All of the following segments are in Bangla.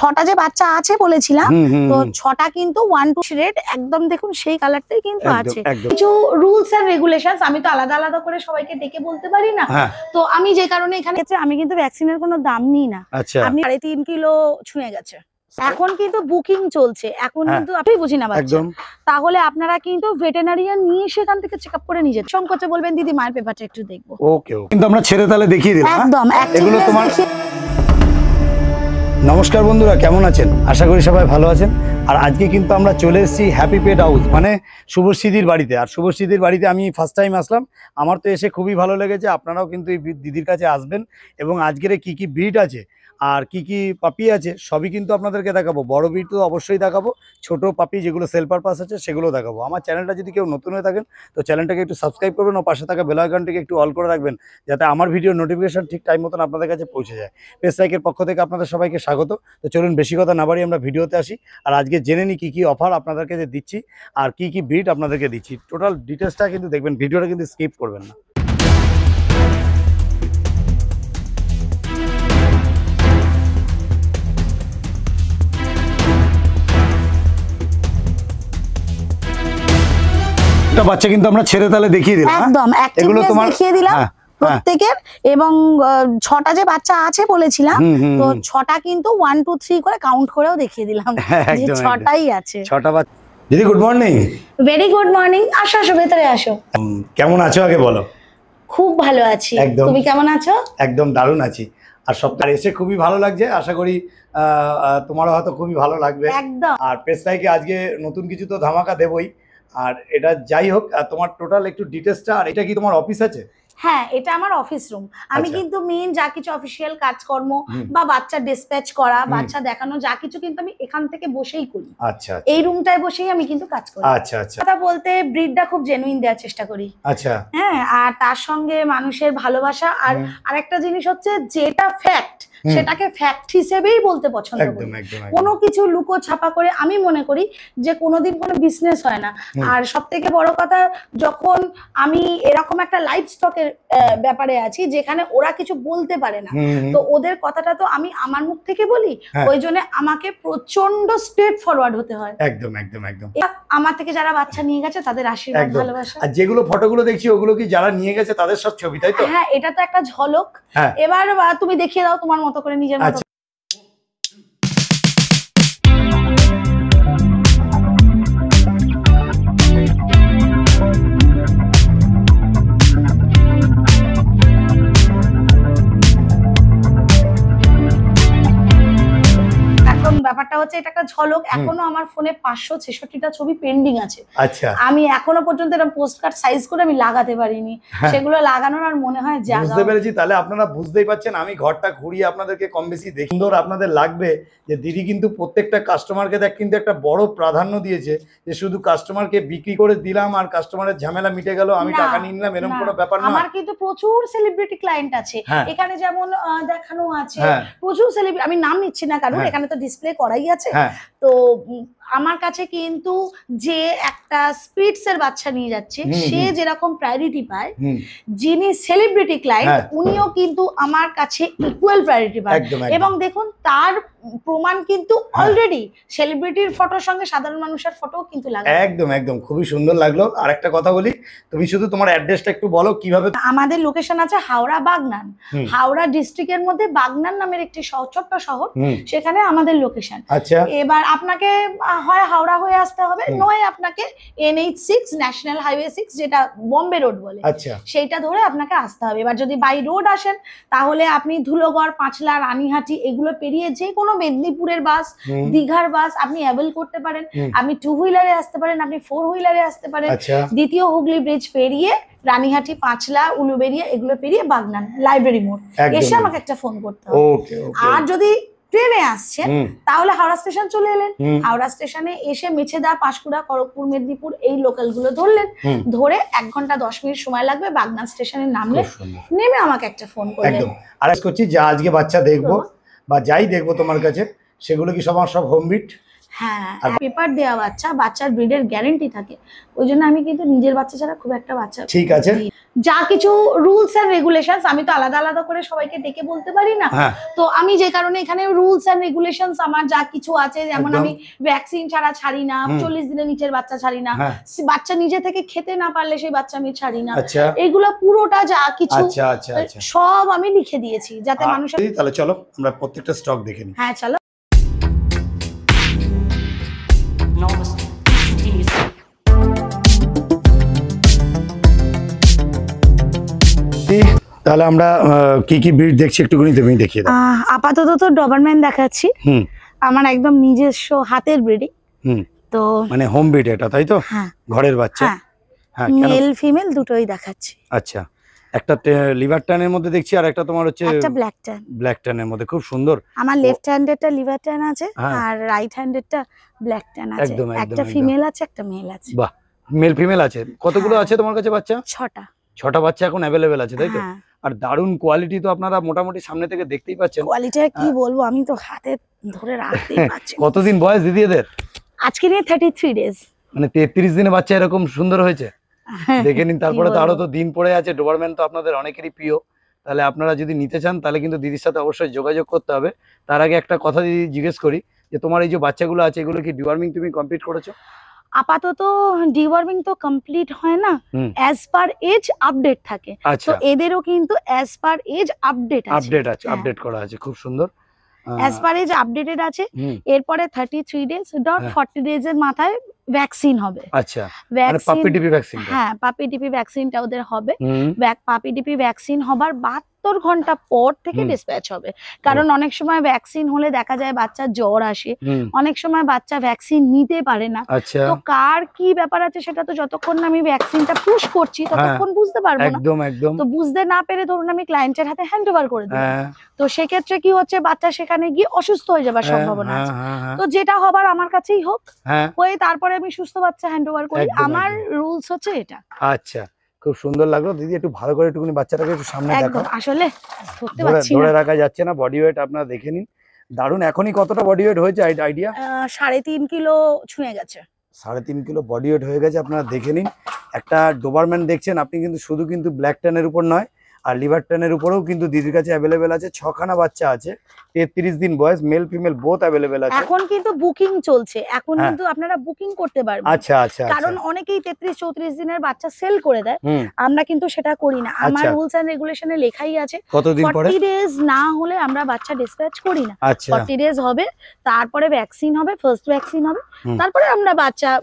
ছটা যে বাচ্চা আছে বলেছিলাম, তো ছটা কিন্তু 1 to রেড একদম দেখুন সেই কালারটাই কিন্তু আছে। কিছু রুলস এন্ড রেগুলেশনস আমি তো আলাদা আলাদা করে সবাইকে ডেকে বলতে পারি না, তো আমি যে কারণে এখানে আমি কিন্তু ভ্যাকসিনের কোনো দাম নিই না। আপনি 3.5 কিলো ছুঁয়ে গেছে, এখন কিন্তু বুকিং চলছে, এখন কিন্তু আপনি বুঝি না বাচ্চা, তাহলে আপনারা কিন্তু ভেটেরিনারিয়ান নিয়ে সেখান থেকে চেকআপ করে নিয়ে যেতে সংকোচে বলবেন দিদি মায়ের পেপারটা একটু দেখবো। ওকে কিন্তু আমরা ছেড়ে তাহলে দেখিয়ে দিলাম একদম। এগুলো তোমার। নমস্কার বন্ধুরা, কেমন আছেন? আশা করি সবাই ভালো আছেন। আর আজকে কিন্তু আমরা চলে এসেছি হ্যাপি পেট হাউস মানে শুভশ্রীদির বাড়িতে। আর শুভশ্রীদির বাড়িতে আমি ফার্স্ট টাইম আসলাম, আমার তো এসে খুবই ভালো লেগেছে। আপনারাও কিন্তু এই দিদির কাছে আসবেন এবং আজকের কি কি ব্রিড আছে আর কি কি পাপি আছে সবই কিন্তু আপনাদেরকে দেখাবো। বড় ব্রিড তো অবশ্যই দেখাবো, ছোট পাপি যেগুলো সেল পারপাস আছে সেগুলো দেখাবো। আমার চ্যানেলটা যদি কেউ নতুন হয়ে থাকেন তো চ্যানেলটাকে একটু সাবস্ক্রাইব করবেন ও পাশে থাকা বেল আইকনটিকে একটু অল করে রাখবেন, যাতে আমার ভিডিও নোটিফিকেশন ঠিক টাইম মতন আপনাদের কাছে পৌঁছে যায়। পেজ লাইকের পক্ষ থেকে আপনাদের সবাইকে স্বাগত। তো চলুন বেশি কথা না বাড়িয়ে আমরা ভিডিওতে আসি, আর আজকে জেনে নিই কী কী অফার আপনাদেরকে যে দিচ্ছি আর কি কি ব্রিড আপনাদেরকে দিচ্ছি। টোটাল ডিটেলসটা কিন্তু দেখবেন, ভিডিওটা কিন্তু স্কিপ করবেন না। বাচ্চা কিন্তু আমরা ছেড়ে তাহলে দেখিয়ে দিলাম, একদম এগুলো তোমার দেখিয়ে দিলাম প্রত্যেকের, এবং ছটা যে বাচ্চা আছে বলেছিলাম, তো ছটা কিন্তু 1 to 3 করে কাউন্ট করেও দেখিয়ে দিলাম যে ছটাই আছে। ছটা বাচ্চা। দিদি good morning. Very good morning. আসো আসো, ভেতরে আসো। কেমন আছো আগে বলো? খুব ভালো আছি, তুমি কেমন আছো? একদম দারুণ আছি। আর সপ্তাহে এসে খুবই ভালো লাগছে, আশা করি তোমারও হয়তো খুবই ভালো লাগবে। একদম। আর পেজ লাইকে আজকে নতুন কিছু তো ধামাকা দেবই। আর এটা যাই হোক, তোমার টোটাল একটু ডিটেলসটা। আর এটা কি তোমার অফিস আছে? হ্যাঁ, এটা আমার অফিস রুম। আমি কিন্তু মেইন যা কিছু অফিসিয়াল কাজকর্ম বা বাচ্চা ডিসপ্যাচ করা, বাচ্চা দেখানো, যা কিছু কিন্তু আমি এখান থেকে বসেই করি। আচ্ছা, এই রুমটায় বসেই আমি কিন্তু কাজ করি। আচ্ছা আচ্ছা। কথা বলতে ব্রিডটা খুব জেনুইন দেওয়ার চেষ্টা করি। আচ্ছা। হ্যাঁ, আর তার সঙ্গে মানুষের ভালোবাসা। আর আরেকটা জিনিস হচ্ছে, যেটা ফ্যাক্ট সেটাকে ফ্যাক্ট হিসেবেই বলতে পছন্দ করি। কোনো কিছু লুকো ছাপা করে আমি মনে করি যে কোনোদিন কোনো বিজনেস হয় না। আর সব থেকে বড় কথা, যখন আমি এরকম একটা লাইভ স্টকের ব্যাপারে আছি যেখানে ওরা কিছু বলতে পারে না, তো ওদের কথাটা তো আমি আমার মুখ থেকে বলি, ওই জন্য আমাকে প্রচন্ড স্ট্রেট ফরওয়ার্ড হতে হয়। একদম একদম একদম। আমার থেকে যারা বাচ্চা নিয়ে গেছে তাদের আশীর্বাদ ভালোবাসা। আর যেগুলো ফটোগুলো দেখছি ওগুলো কি যারা নিয়ে গেছে তাদের সব ছবি, তাই তো? হ্যাঁ, এটা তো একটা ঝলক। এবার তুমি দেখিয়ে দাও তোমার মতো করে, নিজের মতো। ব্যাপারটা হচ্ছে এটা একটা ঝলক। এখনো আমার ফোনে 566টা ছবি পেন্ডিং আছে। আচ্ছা। আমি এখনো পর্যন্ত এরকম পোস্টকার্ড সাইজ করে আমি লাগাতে পারিনি, সেগুলো লাগানোর আর মনে হয় জায়গা। বুঝতে পেরেছি। তাহলে আপনারা বুঝতেই পাচ্ছেন, আমি ঘরটা ঘুরিয়ে আপনাদেরকে কম বেশি দেখি। সুন্দর আপনাদের লাগবে যে দিদি কিন্তু প্রত্যেকটা কাস্টমারকে কিন্তু একটা বড় প্রাধান্য দিয়েছে, যে শুধু কাস্টমারকে বিক্রি করে দিলাম আর কাস্টমারের ঝামেলা মিটে গেল, আমি টাকা নিয়ে নিলাম, এরকম কোনো ব্যাপার না। আমার কিন্তু প্রচুর সেলিব্রিটি ক্লায়েন্ট আছে এখানে, যেমন দেখানো আছে প্রচুর সেলিব্রিটি। আমি নাম নিচ্ছি না কারণ এখানে তো ডিসপ্লে করাই আছে। তো আমার কাছে কিন্তু যে একটা স্পিটস এর বাচ্চা নিয়ে যাচ্ছে, সে যেরকম প্রায়োরিটি পায়, যিনি সেলিব্রিটি ক্লায়েন্ট উনিও কিন্তু আমার কাছে ইকুয়াল প্রায়োরিটি পায়। এবং দেখুন, তার প্রমাণ কিন্তু অলরেডি সেলিব্রিটির ফটোর সঙ্গে সাধারণ মানুষের ফটো কিন্তু লাগে। একদম একদম, খুবই সুন্দর লাগলো। আর একটা কথা বলি, তুমি শুধু তোমার অ্যাড্রেসটা একটু বলো কিভাবে। আমাদের লোকেশন আছে হাওড়া বাগনান, হাওড়া ডিস্ট্রিক্টের মধ্যে বাগনান নামের একটি ছোট্ট শহর, সেখানে আমাদের লোকেশন। আচ্ছা। এবার আপনাকে হয় হাওড়া হয়ে আসতে হবে, নয় আপনাকে NH6 ন্যাশনাল হাইওয়ে 6 যেটা বম্বে রোড বলে, সেইটা ধরে আপনাকে আসতে হবে। এবার যদি বাই রোড আসেন তাহলে আপনি ধুলোগড়, পাঁচলা, রানীহাটি এগুলো পেরিয়ে যে কোনো মেদিনীপুরের বাস, দীঘার বাস আপনি অ্যাভেল করতে পারেন। আপনি 2 হুইলারে আসতে পারেন, আপনি 4 হুইলারে আসতে পারেন। দ্বিতীয় হুগলি ব্রিজ পেরিয়ে রানীহাটি, পাঁচলা, উলুবেড়িয়া এগুলো পেরিয়ে বাগনান লাইব্রেরি মোড় এসে আমাকে একটা ফোন করতে হবে। আর যদি ট্রেনে আসছেন তাহলে হাওড়া স্টেশন চলে এলেন, হাওড়া স্টেশনে এসে মেছেদা, পাঁশকুড়া, খড়গপুর, মেদিনীপুর এই লোকাল গুলো ধরলেন, ধরে 1 ঘন্টা 10 মিনিট সময় লাগবে। বাগনান স্টেশনে নামলে নেমে আমাকে একটা ফোন করলেন। আর করছি যা আজকে বাচ্চা দেখবো বা যাই দেখবো তোমার কাছে, সেগুলো কি সব হোম বিট? হ্যাঁ, পেপার দেওয়া বাচ্চা, বাচ্চার ব্রিডের গ্যারান্টি থাকে, ওই জন্য আমি কিন্তু নিজের বাচ্চা ছাড়া খুব একটা বাচ্চা ঠিক আছে। যা কিছু রুলস এন্ড রেগুলেশনস আমি তো আলাদা আলাদা করে সবাইকে ডেকে বলতে পারি না, তো আমি যে কারণে এখানে রুলস এন্ড রেগুলেশনস আমার যা কিছু আছে, যেমন আমি ভ্যাকসিন ছাড়া ছাড়ি না, 40 দিনের নিচের বাচ্চা ছাড়ি না, বাচ্চা নিজে থেকে খেতে না পারলে সেই বাচ্চা আমি ছাড়ি না, এগুলো পুরোটা যা কিছু সব আমি লিখে দিয়েছি যাতে মানুষের। তাহলে চলো আমরা প্রত্যেকটা স্টক দেখে নিই। হ্যাঁ চলো। তাহলে আমরা কি কি ব্রিড দেখছি একটুখানি তুমি দেখিয়ে দাও। আপাতত তো ডবারম্যান দেখাচ্ছি, আমার একদম নিজস্ব হাতের ব্রিডিং, তো মানে হোম ব্রিড এটা, তাই তো? ঘরের বাচ্চা। হ্যাঁ, মেল ফিমেল দুটোই দেখাচ্ছি। আচ্ছা, একটা লিভার ট্যানের মধ্যে দেখছি, আর একটা তোমার হচ্ছে একটা ব্ল্যাক ট্যান। ব্ল্যাক ট্যানের মধ্যে খুব সুন্দর। আমার লেফট হ্যান্ডেরটা লিভার ট্যান আছে, আর রাইট হ্যান্ডেরটা ব্ল্যাক ট্যান আছে। একটা ফিমেল আছে, একটা মেল আছে। বাহ, মেল ফিমেল আছে। কতগুলো আছে তোমার কাছে বাচ্চা? 6টা বাচ্চা এখন অ্যাভেলেবেল আছে, তাই তো? আর দারুণ কোয়ালিটি তো আপনারা মোটামুটি সামনে থেকে দেখতেই পাচ্ছেন। কোয়ালিটিটা কি বলবো, আমি তো হাতে ধরে রাখতেই পারছি। কতদিন বয়স দিদি এদের? আজকে নিয়ে 33 ডেজ, মানে 33 দিনে বাচ্চা এরকম সুন্দর হয়েছে, দেখে নিন। তারপরে তো আরো তো দিন পড়ে আছে। ডোবারম্যান তো আপনাদের অনেকেরই প্রিয়, তাহলে আপনারা যদি নিতে চান তাহলে কিন্তু দিদির সাথে অবশ্যই যোগাযোগ করতে হবে। তার আগে একটা কথা দিদি জিজ্ঞেস করি, যে তোমার এই যে বাচ্চাগুলো আছে এগুলো কি ডিওয়ার্মিং তুমি কমপ্লিট করেছো? আপাতত ডিওয়ার্মিং তো কমপ্লিট হয় না, অ্যাজ পার এজ আপডেট থাকে, তো এদেরও কিন্তু অ্যাজ পার এজ আপডেট আছে, আপডেট করা আছে। খুব সুন্দর, অ্যাজ পার এজ আপডেটেড আছে। এরপরে 33 ডেজ ডট 40 ডেজ এর মাথায় ভ্যাকসিন হবে। আচ্ছা, মানে পাপি টিপি ভ্যাকসিন? হ্যাঁ, পাপি টিপি ভ্যাকসিনটা ওদের হবে। পাপি টিপি ভ্যাকসিন হবার 72 ঘন্টা পর থেকে ডিসপ্যাচ হবে, কারণ অনেক সময় ভ্যাকসিন হলে দেখা যায় বাচ্চার জ্বর আসে, অনেক সময় বাচ্চা ভ্যাকসিন নিতে পারে না, তো কার কি ব্যাপার আছে সেটা তো যতক্ষণ না আমি ভ্যাকসিনটা পুশ করছি ততক্ষণ বুঝতে পারবো না। তো বুঝতে না পেরে ধরুন আমি ক্লায়েন্টের হাতে হ্যান্ড ওভার করে দিই, তো সেক্ষেত্রে কি হচ্ছে, বাচ্চা সেখানে গিয়ে অসুস্থ হয়ে যাবার সম্ভাবনা আছে। তো যেটা হবার আমার কাছেই হোক, হয়ে তারপরে আমি সুস্থ বাচ্চা হ্যান্ড ওভার করি, আমার রুলস হচ্ছে এটা। আচ্ছা, খুব সুন্দর লাগলো দিদি। একটু ভালো করে একটুখানি বাচ্চাটাকে একটু সামনে দেখো। আসলে ধরতে পারছি না, ধরে রাখা যাচ্ছে না। বডি ওয়েট আপনারা দেখে নিন। দারুণ। এখনই কতটা বডি ওয়েট হয়েছে আইডিয়া? 3.5 কিলো ছুঁয়ে গেছে। 3.5 কিলো বডি ওয়েট হয়ে গেছে, আপনারা দেখে নিন। একটা ডোবারম্যান দেখছেন আপনি, কিন্তু শুধু কিন্তু ব্ল্যাক ট্যানের উপর নয়, আর লিভার ট্যানের উপরেও কিন্তু দিদির কাছে অ্যাভেলেবেল আছে। 6খানা বাচ্চা আছে, 33 দিন বয়স, মেল ফিমেল বোথ অ্যাভেলেবেল আছে। এখন কিন্তু বুকিং চলছে, এখন কিন্তু আপনারা বুকিং করতে পারবেন। আচ্ছা আচ্ছা, কারণ অনেকেই 33-34 দিনের বাচ্চা সেল করে দেয়, আমরা কিন্তু সেটা করি না। আমার রুলস এন্ড রেগুলেশনে লেখাই আছে কতদিন পরে 40 ডেজ না হলে আমরা বাচ্চা ডিসপ্যাচ করি না। 40 ডেজ হবে, তারপরে ভ্যাকসিন হবে, ফার্স্ট ভ্যাকসিন হবে, তারপরে আমরা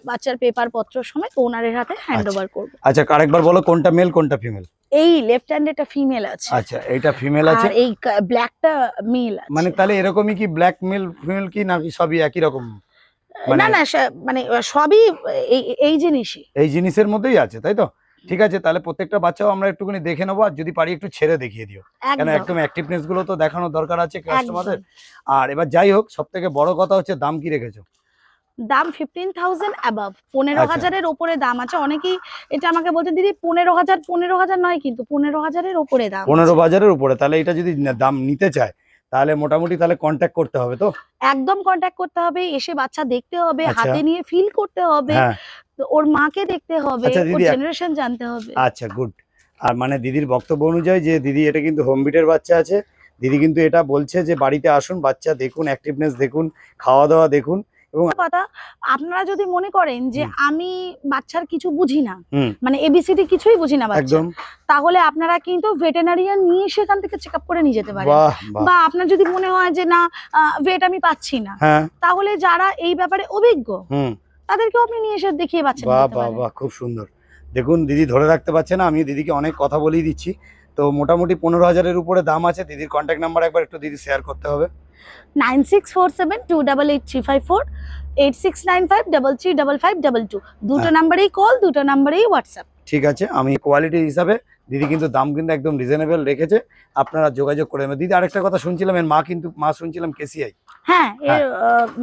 বাচ্চার পেপার পত্র সমেত ওনারের হাতে হ্যান্ড ওভার করব। আচ্ছা, আরেকবার বলো কোনটা মেল কোনটা ফিমেল? এই লেফট হ্যান্ড এটা ফিমেল আছে। আচ্ছা, এইটা ফিমেল আছে, আর এই ব্ল্যাকটা মেল আছে। মানে তাহলে এরকমই কি ব্ল্যাক মেল ফিমেল কি নাকি সবই একই রকম? না না, মানে সবই এই জিনিসের মধ্যেই আছে, তাই তো? ঠিক আছে, তাহলে প্রত্যেকটা বাচ্চাও আমরা একটুখানি দেখে নেবো, আর যদি পারি একটু ছেড়ে দেখিয়ে দিও, কেন একদম অ্যাক্টিভনেস গুলো তো দেখানোর দরকার আছে কাস্টমারদের। আর এবার যাই হোক, সব থেকে বড় কথা হচ্ছে দাম কি রেখেছো? দাম 15,000 অ্যাবাভ, 15,000-এর উপরে দাম আছে। অনেকেই এটা আমাকে বলছেন দিদি 15,000 নয়, কিন্তু 15,000-এর উপরে দাম। 15,000-এর উপরে? তাহলে এটা যদি দাম নিতে চায় তাহলে মোটামুটি তাহলে কন্ট্যাক্ট করতে হবে তো? একদম কন্ট্যাক্ট করতে হবে, এসে বাচ্চা দেখতে হবে, হাতে নিয়ে ফিল করতে হবে, ওর মাকে দেখতে হবে, ওর জেনারেশন জানতে হবে। আচ্ছা, গুড। আর মানে দিদির বক্তব্য অনুযায়ী যে দিদি এটা কিন্তু হোম বিটের বাচ্চা আছে, দিদি কিন্তু এটা বলছে যে বাড়িতে আসুন, বাচ্চা দেখুন, অ্যাক্টিভনেস দেখুন, খাওয়া দাওয়া দেখুন। এবং কথা, আপনারা যদি মনে করেন যে আমি বাচ্চার কিছু বুঝি না, মানে এবিসিডি কিছুই বুঝি না বাচ্চা, তাহলে আপনারা কিন্তু ভেটেরিনারিয়ান নিয়ে সেখান থেকে চেকআপ করে নিয়ে যেতে পারেন। বা আপনার যদি মনে হয় যে না ভেট আমি পাচ্ছি না, তাহলে যারা এই ব্যাপারে অভিজ্ঞ তাদেরকেও আপনি নিয়ে এসে দেখিয়ে বাচ্চা নিতে পারেন। বাহ, খুব সুন্দর। দেখুন দিদি ধরে রাখতে পারছে না, আমি দিদিকে অনেক কথা বলেই দিচ্ছি। তো মোটামুটি 15,000-এর উপরে দাম আছে। দিদির কন্ট্যাক্ট নাম্বার একবার একটু দিদি শেয়ার করতে হবে। 9647288354, 8695335522। দুটো নাম্বারেই কল, দুটো নাম্বারেই হোয়াটসঅ্যাপ। ঠিক আছে, আমি কোয়ালিটি হিসাবে দিদি কিন্তু দাম কিন্তু একদম রিজনেবল রেখেছে, আপনারা যোগাযোগ করে নেবেন। দিদি আরেকটা কথা শুনছিলাম, এর মা শুনছিলাম কেসিআই। হ্যাঁ, এর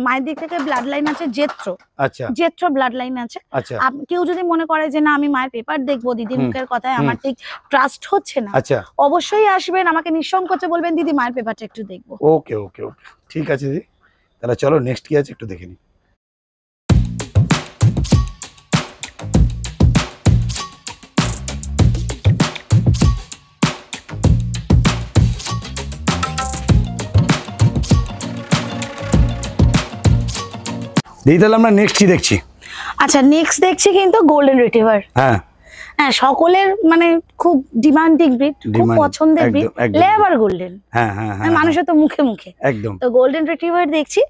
মায়ের দিক থেকে ব্লাড লাইন আছে জেত্র। আচ্ছা, জেত্র ব্লাড লাইন আছে। আচ্ছা, কেউ যদি মনে করে যে না আমি মায়ের পেপার দেখবো, দিদির মুখের কথায় আমার ঠিক ট্রাস্ট হচ্ছে না, আচ্ছা, অবশ্যই আসবেন, আমাকে নিঃসংকোচে বলবেন দিদি মায়ের পেপারটা একটু দেখবো। ওকে ওকে ওকে, ঠিক আছে দিদি। তাহলে চলো নেক্সট কি আছে একটু দেখে নিই। দিদি তাহলে আমরা নেক্সট কি দেখছি? আচ্ছা নেক্সট দেখছি কিন্তু গোল্ডেন রিট্রিভার। হ্যাঁ হ্যাঁ, সকলের মানে খুব ডিমান্ডিং ব্রিড, খুব পছন্দের ব্রিড, লেবার গোল্ডেন। হ্যাঁ হ্যাঁ হ্যাঁ, মানুষের তো মুখে মুখে একদম। তো গোল্ডেন রিট্রিভার দেখছি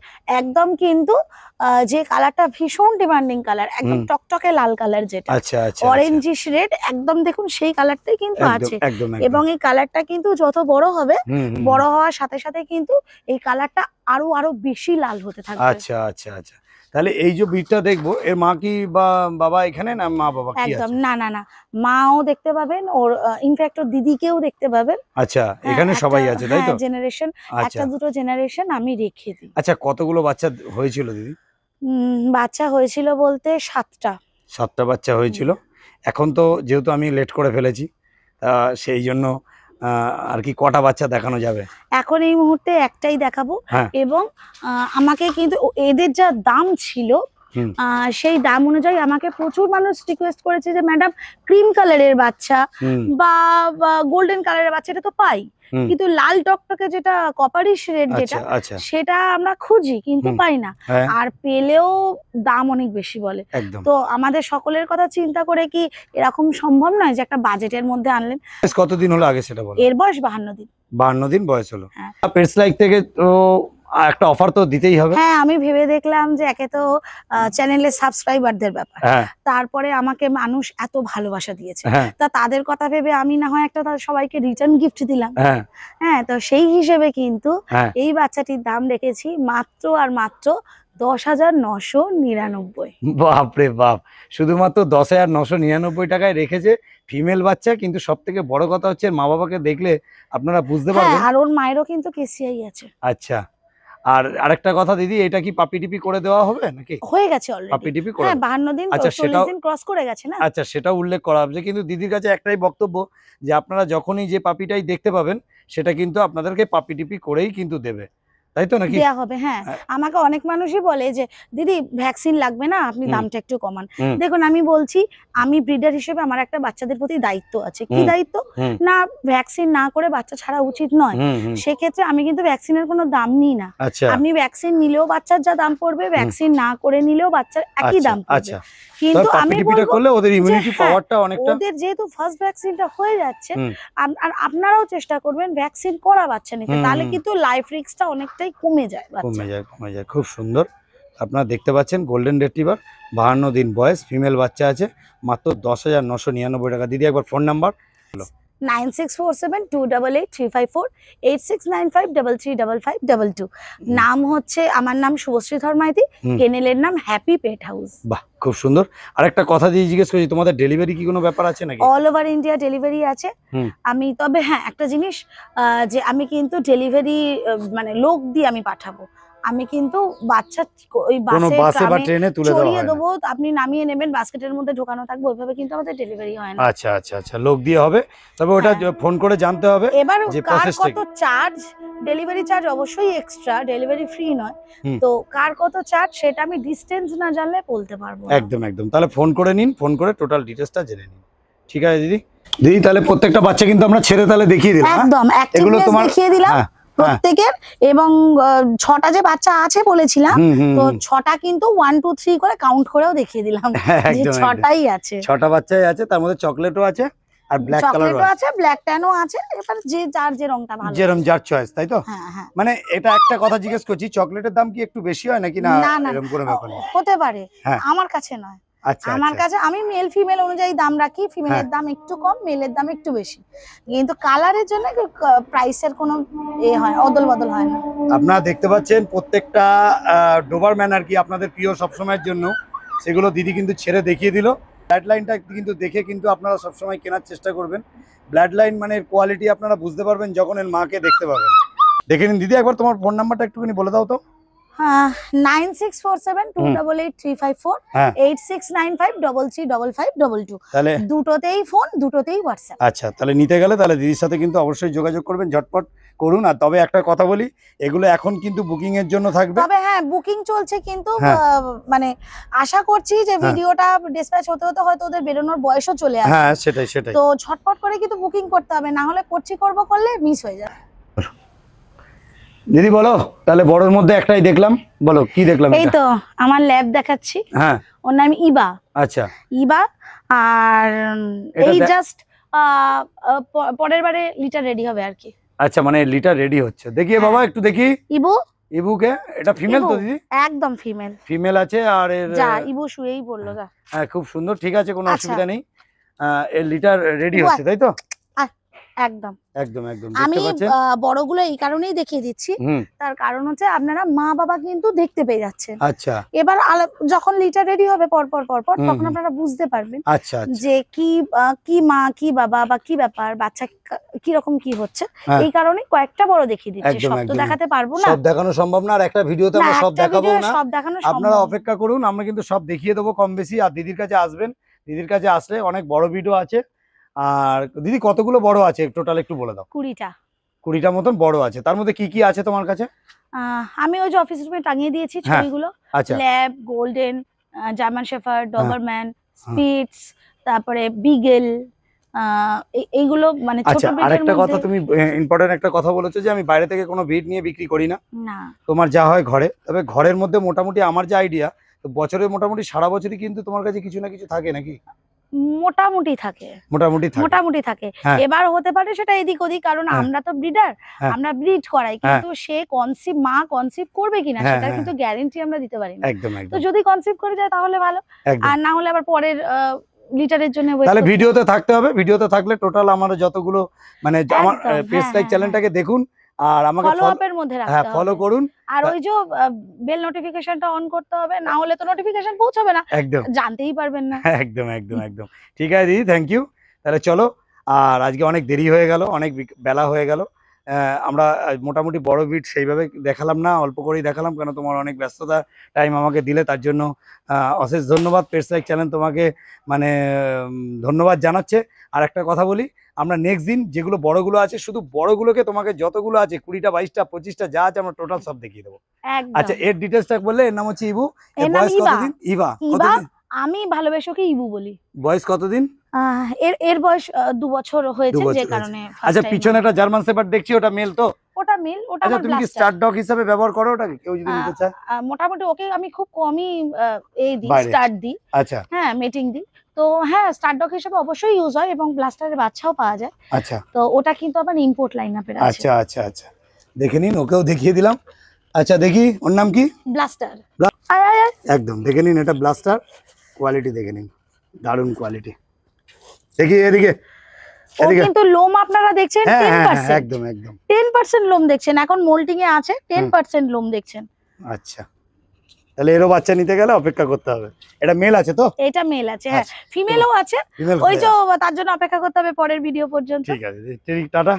একদম কিন্তু যে কালারটা ভীষণ ডিমান্ডিং কালার, একদম টকটকে লাল কালার, যেটা আচ্ছা আচ্ছা অরেঞ্জিশ রেড, একদম দেখুন সেই কালারটাই কিন্তু আছে। এবং এই কালারটা কিন্তু যত বড় হবে, বড় হওয়ার সাথে সাথে কিন্তু এই কালারটা আরো আরো বেশি লাল হতে থাকবে। আচ্ছা আচ্ছা আচ্ছা, তাহলে এই যে ব্রিডটা দেখবো, এর মা কি বা বাবা এখানে না মা বাবা কি আছে? একদম না না না, মাও দেখতে পাবেন, ওর ইনফ্যাক্ট ওর দিদিকেও দেখতে পাবেন। আচ্ছা, এখানে সবাই আছে তাই তো? জেনারেশন, একটা দুটো জেনারেশন আমি রেখে দিই। আচ্ছা, কতগুলো বাচ্চা হয়েছিল দিদি? বাচ্চা হয়েছিল বলতে 7টা। 7টা বাচ্চা হয়েছিল। এখন তো যেহেতু আমি লেট করে ফেলেছি, সেই জন্য আর কি কটা বাচ্চা দেখানো যাবে? এখন এই মুহূর্তে একটাই দেখাবো। এবং আমাকে কিন্তু এদের যা দাম ছিল সেই দাম অনুযায়ী আমাকে প্রচুর মানুষ রিকোয়েস্ট করেছে যে ম্যাডাম ক্রিম কালারের বাচ্চা বা গোল্ডেন কালারের বাচ্চা এটা তো পাই, কিন্তু লাল টকটকে যেটা কপারিশ রেড যেটা, সেটা আমরা খুঁজি কিন্তু পাই না। আর পেলেও দাম অনেক বেশি বলে। তো আমাদের সকলের কথা চিন্তা করে কি এরকম সম্ভব নয় যে একটা বাজেটের মধ্যে আনলেন। কতদিন হলো আগে সেটা বলো? এর বয়স 52 দিন। 52 দিন বয়স হলো। পেটস লাইক থেকে তো একটা অফার তো দিতেই হবে। হ্যাঁ, আমি ভেবে দেখলাম যে একে তো চ্যানেলের সাবস্ক্রাইবারদের ব্যাপার, তারপরে আমাকে মানুষ এত ভালোবাসা দিয়েছে, তা তাদের কথা ভেবে আমি না হয় একটা সবাইকে রিটার্ন গিফট দিলাম। হ্যাঁ, তো সেই হিসেবে কিন্তু এই বাচ্চাটির দাম রেখেছি মাত্র আর মাত্র 10,999। বাপরে বাপ, শুধুমাত্র 10,999 টাকায় রেখেছে ফিমেল বাচ্চা। কিন্তু সব থেকে বড় কথা হচ্ছে মা বাবাকে দেখলে আপনারা বুঝতে পারবেন। আর ওর মায়েরও কিন্তু কেসিআই আছে। আচ্ছা, আর আরেকটা কথা দিদি, এটা কি পাপি টিপি করে দেওয়া হবে নাকি? হয়ে গেছে অলরেডি পাপি টিপি করে। হ্যাঁ, 52 দিন, 40 দিন ক্রস করে গেছে না। আচ্ছা, সেটা উল্লেখ করা হবে। কিন্তু দিদির কাছে একটাই বক্তব্য যে আপনারা যখনই যে পাপিটাই দেখতে পাবেন সেটা কিন্তু আপনাদেরকে পাপি টিপি করেই কিন্তু দেবে, তাই তো নাকি? দেয়া হবে। হ্যাঁ, আমাকে অনেক মানুষই বলে যে দিদি ভ্যাকসিন লাগবে না, আপনি দামটা একটু কমান। দেখুন, আমি বলছি আমি ব্রিডার হিসেবে আমার একটা বাচ্চাদের প্রতি দায়িত্ব আছে। কি দায়িত্ব? না, ভ্যাকসিন না করে বাচ্চা ছাড়া উচিত নয়। সেক্ষেত্রে আমি কিন্তু ভ্যাকসিনের কোনো দাম নিই না। আপনি ভ্যাকসিন নিলেও বাচ্চার যা দাম পড়বে, ভ্যাকসিন না করে নিলেও বাচ্চার একই দাম পড়বে। কিন্তু আমি বলবো ওদের ইমিউনিটি পাওয়ারটা অনেকটা, ওদের যেহেতু ফার্স্ট ভ্যাকসিনটা হয়ে যাচ্ছে, আর আপনারাও চেষ্টা করবেন ভ্যাকসিন করা বাচ্চা নিতে, তাহলে কিন্তু লাইফ রিস্কটা অনেকটাই কমে যায়। খুব সুন্দর। আপনারা দেখতে পাচ্ছেন গোল্ডেন রিট্রিভার, 52 দিন বয়স, ফিমেল বাচ্চা আছে, মাত্র 10,999 টাকা। দিদি একবার ফোন নাম্বার? 9647288354, 8695335522। নাম হচ্ছে, আমার নাম শুভশ্রী ধর্মাইতি, কেনেলের নাম হ্যাপি পেট হাউস। বাহ, খুব সুন্দর। আরেকটা কথা দিয়ে জিজ্ঞেস করছি, তোমাদের ডেলিভারি কি কোনো ব্যাপার আছে নাকি? অল ওভার ইন্ডিয়া ডেলিভারি আছে। আমি তবে হ্যাঁ একটা জিনিস, যে আমি কিন্তু ডেলিভারি মানে লোক দিয়ে আমি পাঠাবো, আমি কিন্তু বাচ্চা ওই বাসে বা ট্রেনে তুলে দেবো, আপনি নামিয়ে নেবেন, বাস্কেটের মধ্যে ঢোকানো থাকবে, ওইভাবে কিন্তু আমাদের ডেলিভারি হয় না। আচ্ছা আচ্ছা আচ্ছা, লোক দিয়ে হবে, তবে ওটা ফোন করে জানতে হবে। এবার কার কত চার্জ, ডেলিভারি চার্জ অবশ্যই এক্সট্রা, ডেলিভারি ফ্রি নয়। তো কার কত চার্জ সেটা আমি ডিসটেন্স না জানলে বলতে পারবো না। একদম একদম, তাহলে ফোন করে নিন, ফোন করে টোটাল ডিটেইলসটা জেনে নিন। ঠিক আছে দিদি? দিদি তাহলে প্রত্যেকটা বাচ্চা কিন্তু আমরা ছেড়ে তাহলে দেখিয়ে দিলাম। একদম এগুলো তোমার দেখিয়ে দিলাম প্রত্যেকের। এবং 6টা যে বাচ্চা আছে বলেছিলাম, তো 6টা কিন্তু 1 2 3 করে কাউন্ট করেও দেখিয়ে দিলাম যে 6টাই আছে। 6টা বাচ্চাই আছে, তার মধ্যে চকলেটও আছে আর ব্ল্যাক কালারও আছে, ব্ল্যাক ট্যানও আছে। এবার যে যার যে রংটা ভালো, যেরকম যার চয়েস, তাই তো? মানে এটা একটা কথা জিজ্ঞেস করছি, চকলেটের দাম কি একটু বেশি হয় নাকি? না, এরকম কোনো ব্যাপার নেই, হতে পারে। আমার কাছে নয়, আমার কাছে আমি মেল ফিমেল অনুযায়ী দাম রাখি, ফিমেলের দাম একটু কম, মেলের দাম একটু বেশি, কিন্তু কালারের জন্য প্রাইসের কোনো অদল বদল হয় না। আপনারা দেখতে পাচ্ছেন প্রত্যেকটা ডোবারম্যান আর কি আপনাদের প্রিয় সবসময়ের জন্য, সেগুলো দিদি কিন্তু ছেড়ে দেখিয়ে দিল। ব্লাড লাইনটা কিন্তু দেখে কিন্তু আপনারা সবসময় কেনার চেষ্টা করবেন। ব্লাড লাইন মানে কোয়ালিটি আপনারা বুঝতে পারবেন যখন এর মাকে দেখতে পাবেন। দেখে নিন দিদি, একবার তোমার ফোন নাম্বারটা একটুখানি বলে দাও তো। 9647288354, 8695335522। তাহলে দুটোতেই ফোন, দুটোতেই হোয়াটসঅ্যাপ। আচ্ছা, তাহলে নিতে গেলে তাহলে দিদির সাথে কিন্তু অবশ্যই যোগাযোগ করবেন, ঝটপট করুন। আর তবে একটা কথা বলি, এগুলো এখন কিন্তু বুকিং এর জন্য থাকবে। তবে হ্যাঁ, বুকিং চলছে, কিন্তু মানে আশা করছি যে ভিডিওটা ডিসপ্যাচ হতে হতে হয়তো ওদের বেরোনোর বয়সও চলে আসবে। হ্যাঁ, সেটাই সেটাই। তো ঝটপট করে কিন্তু বুকিং করতে হবে, না হলে করলে মিস হয়ে যাবে। দিদি বলো তাহলে বড়র মধ্যে একটাই দেখলাম, বলো কি দেখলাম? এই তো আমার ল্যাব দেখাচ্ছি, হ্যাঁ ওর নাম ইবা। আচ্ছা ইবা। আর এটা এই জাস্ট পরের বারে লিটার রেডি হবে আর কি। আচ্ছা মানে লিটার রেডি হচ্ছে, দেখিয়ে বাবা একটু দেখি। ইবু, ইবুকে, এটা ফিমেল তো দিদি? একদম ফিমেল। ফিমেল আছে আর এর যা ইবু শুয়েই বললো যা। হ্যাঁ খুব সুন্দর, ঠিক আছে কোনো আচ্ছা। অসুবিধা নেই। এর লিটার রেডি ইবু, হচ্ছে তাই তো? একদম একদম একদম আমি দেখতে পাচ্ছেন। বড়গুলো এই কারণেই দেখিয়ে দিচ্ছি, হুম তার কারণ হচ্ছে আপনারা মা বাবা কিন্তু দেখতে পেয়ে যাচ্ছেন। আচ্ছা এবার যখন লিটার রেডি হবে পর পর পর পর হুম, তখন হুম। আপনারা বুঝতে পারবেন আচ্ছা আচ্ছা যে কি মা কি বাবা বা কি ব্যাপার, বাচ্চা কি রকম কি হচ্ছে। হ্যাঁ। এই কারণে কয়েকটা বড় দেখিয়ে দিচ্ছি, একদম, সব তো একদম। দেখাতে পারবো না। সব দেখানো সম্ভব না, আর একটা ভিডিওতে না, আমরা সব একটা দেখাবো ভিডিও না। সব দেখানো আপনারা সম্ভব না। অপেক্ষা করুন, আমরা কিন্তু সব দেখিয়ে দেবো কম বেশি। আর দিদির কাছে আসবেন, দিদির কাছে আসলে অনেক বড় ভিডিও আছে। আর দিদি কতগুলো বড় আছে টোটাল একটু বলে দাও। 20টা। 20টা মতন বড় আছে, তার মধ্যে কি কি আছে তোমার কাছে? আমি ওই যে অফিস রুমে টাঙিয়ে দিয়েছি হ্যাঁ। ছবিগুলো। আচ্ছা lab, golden, German shepherd, doberman, spitz, তারপরে বিগেল, এইগুলো মানে ছোট আচ্ছা। ব্রিডের আরেকটা কথা, মধ্যে। তুমি ইম্পর্টেন্ট একটা কথা বলেছো যে আমি বাইরে থেকে কোনো ব্রিড নিয়ে বিক্রি করি না, না, তোমার যা হয় ঘরে। তবে ঘরের মধ্যে মোটামুটি আমার যে আইডিয়া, তো বছরে মোটামুটি সারা বছরই কিন্তু তোমার কাছে কিছু না কিছু থাকে নাকি? মোটামুটি থাকে, মোটামুটি থাকে। মোটামুটি থাকে। হ্যাঁ। এবার হতে পারে সেটা এদিক ওদিক, কারণ হ্যাঁ। আমরা তো ব্রিডার, হ্যাঁ। আমরা ব্রিড করাই, কিন্তু সে মা কনসিভ করবে কিনা হ্যাঁ, সেটার হ্যাঁ। কিন্তু গ্যারান্টি আমরা দিতে পারি না। একদম তো একদম যদি কনসিভ করে যায় তাহলে ভালো, একদম। আর না হলে আবার পরের লিটারের জন্য wait তাহলে করতে ভিডিওতে থাকতে হবে, ভিডিওতে থাকলে টোটাল আমার যতগুলো মানে আমার একদম, পেজ হ্যাঁ, লাইক হ্যাঁ, চ্যানেলটাকে দেখুন আর আমাকে ফলো আপের মধ্যে হ্যাঁ রাখতে ফলো হবে। করুন। আর ওই যে বেল নোটিফিকেশনটা অন করতে হবে, না হলে তো নোটিফিকেশন পৌঁছাবে না, একদম জানতেই পারবেন না। একদম একদম একদম ঠিক আছে দিদি, থ্যাংক ইউ। তাহলে চলো, আর আজকে অনেক দেরি হয়ে গেল, অনেক বেলা হয়ে গেল। আমরা মোটামুটি বড় বিট সেইভাবে দেখালাম না, অল্প করেই দেখালাম, কেন তোমার অনেক ব্যস্ততা টাইম আমাকে দিলে, তার জন্য অশেষ ধন্যবাদ। পেজ লাইক চ্যানেল তোমাকে মানে ধন্যবাদ জানাচ্ছে। আর একটা কথা বলি, আমরা নেক্সট দিন যেগুলো বড়গুলো আছে, শুধু বড়গুলোকে তোমাকে যতগুলো আছে 20টা 22টা 25টা যা আছে আমরা টোটাল সব দেখিয়ে দেবো। একদম। আচ্ছা এর ডিটেলসটা বললে, এর নাম হচ্ছে ইবু, এর এর নাম বয়স ইবা। কতদিন? ইবা। ইবা, কতদিন? আমি ভালোবেসে ওকে ইবু বলি। বয়স কতদিন? এর বয়স 2 বছর 2 হয়েছে, বছর যে হয়েছে। কারণে first আচ্ছা time পিছনে একটা জার্মান শেফার্ড দেখছি, ওটা মেল তো? ওটা মেল, ওটা আচ্ছা আমার তুমি কি ব্লাস্টার। স্টার ডগ হিসাবে ব্যবহার করো ওটাকে, কেউ যদি নিতে চায়? মোটামুটি ওকে আমি খুব কমই এই দিই, বাইরে। স্টার্ট দিই, আচ্ছা হ্যাঁ মেটিং দিই। তো হ্যাঁ, স্টার ডগ হিসেবে অবশ্যই ইউজ হয় এবং ব্লাস্টারের বাচ্চাও পাওয়া যায়। আচ্ছা তো ওটা কিন্তু আবার ইম্পোর্ট লাইন আপের আছে। আচ্ছা আচ্ছা আচ্ছা দেখে নিন, ওকেও দেখিয়ে দিলাম। আচ্ছা দেখি ওর নাম কি? ব্লাস্টার। একদম দেখে নিন, এটা ব্লাস্টার, কোয়ালিটি দেখে নিন, দারুণ কোয়ালিটি। দেখি এদিকে, ও এদিকে। কিন্তু লোম আপনারা দেখছেন হ্যাঁ হ্যাঁ হ্যাঁ 10%, একদম একদম 10% লোম দেখছেন, এখন মোল্টিং এ আছে 10% লোম দেখছেন। আচ্ছা তাহলে এরও বাচ্চা নিতে গেলে অপেক্ষা করতে হবে। এটা মেল আছে তো? এটা মেল আছে, হ্যাঁ আচ্ছা। ফিমেলও আছে, ফিমেল ওই যে তার জন্য অপেক্ষা করতে হবে পরের ভিডিও পর্যন্ত। ঠিক আছে, টাটা।